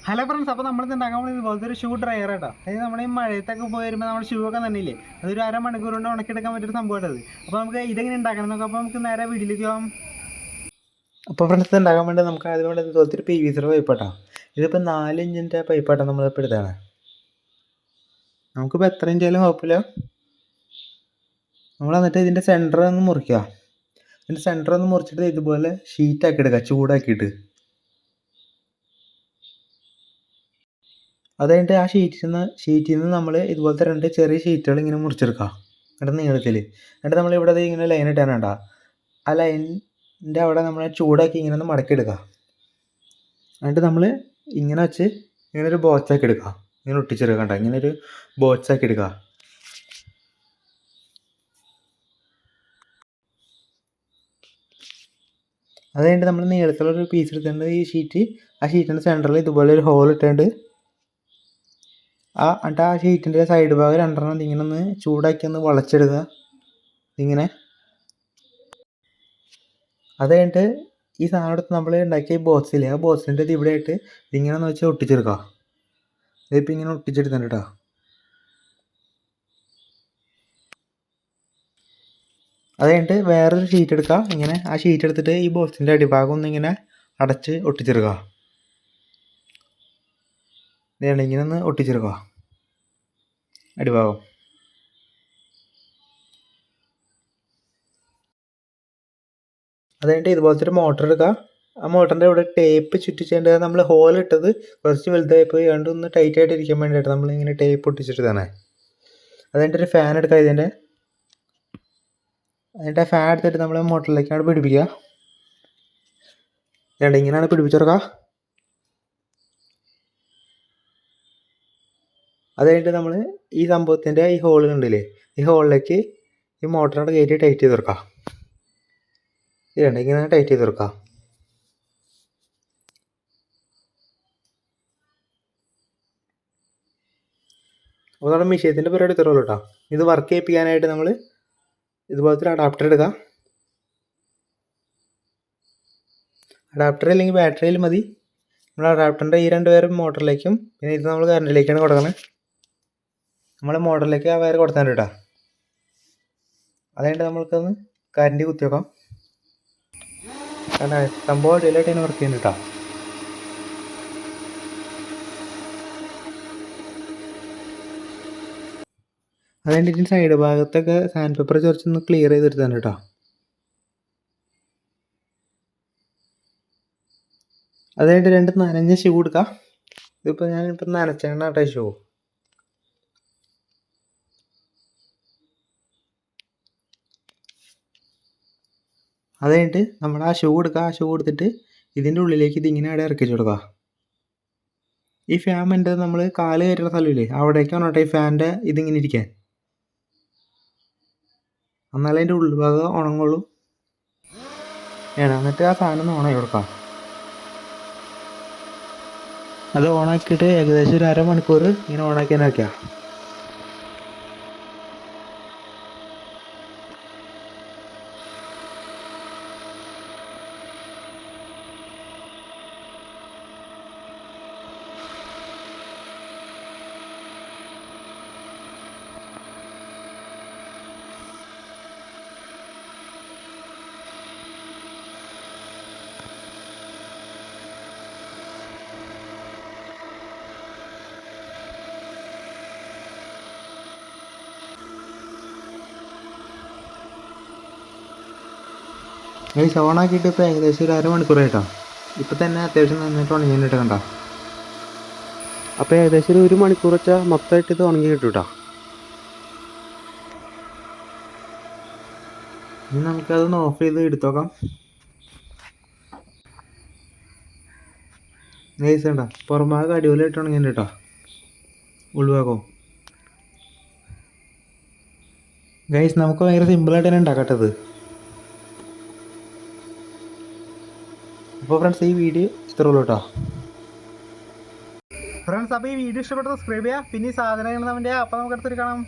Hello friends, അപ്പോൾ നമ്മൾ ഉണ്ടാക്കാൻ പോകുന്നത് ഇതുപോലത്തെ ഒരു ഷൂ ഡ്രയർ കേട്ടോ. അതായത് നമ്മൾ ഈ മഴയത്തൊക്കെ പോയി വരുമ്പോൾ നമ്മൾ ഷൂ ഒക്കെ തന്നെയില്ലേ, അതൊരു അരമണിക്കൂർ കൊണ്ട് ഉണക്കിയെടുക്കാൻ പറ്റിയൊരു സംഭവമായിട്ടത്. അപ്പോൾ നമുക്ക് ഇതെങ്ങനെ ഉണ്ടാക്കണം നോക്കാം. അപ്പോൾ നമുക്ക് നേരെ വീട്ടിലേക്ക് പോകാം. അപ്പോൾ ഫ്രണ്ട്സ്, ഉണ്ടാക്കാൻ വേണ്ടി നമുക്ക് ആദ്യം വേണ്ടത് ഇതുപോലത്തെ ഒരു PVC പൈപ്പ് കേട്ടോ. ഇതിപ്പോൾ 4 ഇഞ്ചിൻ്റെ പൈപ്പാട്ടോ നമ്മളിപ്പോൾ എടുത്താണ്. നമുക്കിപ്പോൾ എത്ര ഇഞ്ചായാലും കുഴപ്പമില്ല. നമ്മൾ എന്നിട്ട് ഇതിൻ്റെ സെൻറ്റർ ഒന്ന് മുറിക്കുക. ഇതിൻ്റെ സെൻറ്റർ ഒന്ന് മുറിച്ചിട്ട് ഇതുപോലെ ഷീറ്റാക്കി എടുക്കുക, ചൂടാക്കിയിട്ട്. അത് കഴിഞ്ഞിട്ട് ആ ഷീറ്റിൽ നിന്ന് നമ്മൾ ഇതുപോലത്തെ 2 ചെറിയ ഷീറ്റുകൾ ഇങ്ങനെ മുറിച്ചെടുക്കുക, എന്നിട്ട് നീളത്തിൽ. എന്നിട്ട് നമ്മൾ ഇവിടെ ഇങ്ങനെ ലൈൻ ഇട്ടാനുണ്ട, ആ ലൈനിൻ്റെ അവിടെ നമ്മൾ ചൂടാക്കി ഇങ്ങനെ ഒന്ന് മടക്കിയെടുക്കുക. എന്നിട്ട് നമ്മൾ ഇങ്ങനെ വെച്ച് ഇങ്ങനെ ഒരു ബോക്സാക്കി എടുക്കുക, ഇങ്ങനെ ഒട്ടിച്ചെടുക്കണ്ട, ഇങ്ങനെ ഒരു ബോക്സാക്കി എടുക്കുക. അത് കഴിഞ്ഞിട്ട് നമ്മൾ നീളത്തിലൊരു പീസ് എടുത്തിട്ടുണ്ട്. ആ ഷീറ്റിൻ്റെ സെൻറ്ററിൽ ഇതുപോലെ ഒരു ഹോൾ ഇട്ടുണ്ട്. എന്നിട്ട് ആ ഷീറ്റിൻ്റെ സൈഡ് ഭാഗം 2 ഇങ്ങനെ ഒന്ന് ചൂടാക്കി ഒന്ന് വളച്ചെടുക്കുക ഇങ്ങനെ. അത് കഴിഞ്ഞിട്ട് ഈ സാധനം എടുത്ത് നമ്മൾ ഉണ്ടാക്കിയ ബോക്സില്ലേ, ആ ബോക്സിൻ്റെ ഇവിടെ ആയിട്ട് ഇതിങ്ങനെ ഒന്ന് വെച്ച് ഒട്ടിച്ചെടുക്കുക. ഇതിപ്പോൾ ഇങ്ങനെ ഒട്ടിച്ചെടുത്തിട്ടുണ്ട് കേട്ടോ. അത് കഴിഞ്ഞിട്ട് വേറൊരു ഷീറ്റ് എടുക്കുക. ഇങ്ങനെ ആ ഷീറ്റ് എടുത്തിട്ട് ഈ ബോക്സിൻ്റെ അടിഭാഗം ഒന്ന് ഇങ്ങനെ അടച്ച് ഒട്ടിച്ചെടുക്കുക. ഇതാണ് ഇങ്ങനെ ഒന്ന് ഒട്ടിച്ചെടുക്കുക അടിഭാഗം. അത് കഴിഞ്ഞിട്ട് ഇതുപോലത്തെ ഒരു മോട്ടർ എടുക്കുക. ആ മോട്ടറിൻ്റെ ഇവിടെ ടേപ്പ് ചുറ്റിച്ചേണ്ടത് നമ്മൾ ഹോൾ ഇട്ടത് കുറച്ച് വലുതായി പോയി, അതുകൊണ്ട് ഒന്ന് ടൈറ്റ് ആയിട്ട് ഇരിക്കാൻ വേണ്ടിയിട്ട് നമ്മളിങ്ങനെ ടേപ്പ് ഒട്ടിച്ചിട്ട് തന്നെ. അത് കഴിഞ്ഞിട്ട് ഒരു ഫാൻ എടുക്കുക ഇതിൻ്റെ. എന്നിട്ട് ആ ഫാൻ എടുത്തിട്ട് നമ്മൾ മോട്ടറിലേക്കാണ് പിടിപ്പിക്കുക. ഇങ്ങനെയാണ് പിടിപ്പിച്ചെടുക്കുക. അത് കഴിഞ്ഞിട്ട് നമ്മൾ ഈ സംഭവത്തിൻ്റെ ഈ ഹോൾ കണ്ടില്ലേ, ഈ ഹോളിലേക്ക് ഈ മോട്ടറിനോട് കയറ്റി ടൈറ്റ് ചെയ്ത് കൊടുക്കുക. ഇങ്ങനെ ടൈറ്റ് ചെയ്ത് കൊടുക്കുക. അപ്പോൾ നമ്മുടെ മിഷ്യത്തിൻ്റെ പരിപാടി ഇത്രയുള്ളൂ കേട്ടോ. ഇത് വർക്ക് ചെയ്യിപ്പിക്കാനായിട്ട് നമ്മൾ ഇതുപോലത്തെ ഒരു അഡാപ്റ്റർ എടുക്കുക. അഡാപ്റ്റർ അല്ലെങ്കിൽ ബാറ്ററിയിൽ മതി. നമ്മൾ അഡാപ്റ്ററിൻ്റെ ഈ 2 വയർ മോട്ടറിലേക്കും പിന്നെ ഇത് നമ്മൾ കറണ്ടിലേക്കാണ് കൊടുക്കുന്നത്. നമ്മൾ മോട്ടറിലേക്ക് ആ വയർ കൊടുത്താൽ കേട്ടോ. അതുകൊണ്ട് നമ്മൾക്കൊന്ന് കറണ്ട് കുത്തി വെക്കാം. കാരണം സംഭവം അടിയിലായിട്ട് തന്നെ വർക്ക് ചെയ്യുന്നുണ്ട് കേട്ടോ. അതുകൊണ്ട് ഇതിൻ്റെ സൈഡ് ഭാഗത്തൊക്കെ സാൻഡ് പേപ്പർ കുറച്ചൊന്ന് ക്ലിയർ ചെയ്തെടുത്താണ് കേട്ടോ. അതായിട്ട് 2 നനഞ്ഞ ഷൂ എടുക്കുക. ഇതിപ്പോൾ ഞാനിപ്പോൾ നനച്ചാണ് കേട്ടോ ഷൂ. അത് കഴിഞ്ഞിട്ട് നമ്മൾ ആ ഷൂ എടുക്കുക. ആ ഷൂ എടുത്തിട്ട് ഇതിൻ്റെ ഉള്ളിലേക്ക് ഇതിങ്ങനെ അവിടെ ഇറക്കിച്ച് കൊടുക്കുക. ഈ ഫാനിൻ്റെ നമ്മൾ കാല് കയറ്റുന്ന സ്ഥലമില്ലേ, അവിടേക്കാണ് കേട്ടോ ഈ ഫാനിൻ്റെ ഇതിങ്ങനെ ഇരിക്കാൻ. എന്നാലും അതിൻ്റെ ഉൾഭാഗം ഉണങ്ങുള്ളൂ. എന്നിട്ട് ആ സാധനം ഒന്ന് ഓണാക്കി കൊടുക്കാം. അത് ഓണാക്കിയിട്ട് ഏകദേശം ഒരു അരമണിക്കൂർ ഇങ്ങനെ ഓണാക്കി തന്നെ വയ്ക്കുക. ഈ ഓണാക്കിയിട്ട് ഇപ്പോൾ ഏകദേശം ഒരു അരമണിക്കൂറായിട്ടോ. ഇപ്പം തന്നെ അത്യാവശ്യം നന്നായിട്ട് ഉണങ്ങിയിട്ട് കണ്ടോ. അപ്പോൾ ഏകദേശം ഒരു 1 മണിക്കൂർ വെച്ചാൽ മൊത്തമായിട്ട് ഇത് ഉണങ്ങി കിട്ടും കേട്ടോ. ഇനി നമുക്കതൊന്ന് ഓഫ് ചെയ്ത് എടുത്തോക്കാം. ഗൈസ് കണ്ടോ, പുറംഭാഗം അടിപൊളിയായിട്ട് ഉണങ്ങിയിട്ട് കേട്ടോ. ഉൾഭാഗവും ഗൈസ് നമുക്ക് ഭയങ്കര സിമ്പിളായിട്ട് തന്നെ ഉണ്ടാക്കട്ടത്. അപ്പോൾ ഫ്രണ്ട്സ്, ഈ വീഡിയോ ഇത്രയുള്ളൂ കേട്ടോ. ഫ്രണ്ട്സ്, അപ്പോൾ ഈ വീഡിയോ ഇഷ്ടപ്പെട്ട സബ്സ്ക്രൈബ് ചെയ്യുക. പിന്നെ ഈ സാധനങ്ങൾ നമ്മുടെ അപ്പോൾ നമുക്ക് അടുത്തൊരു കാണാം.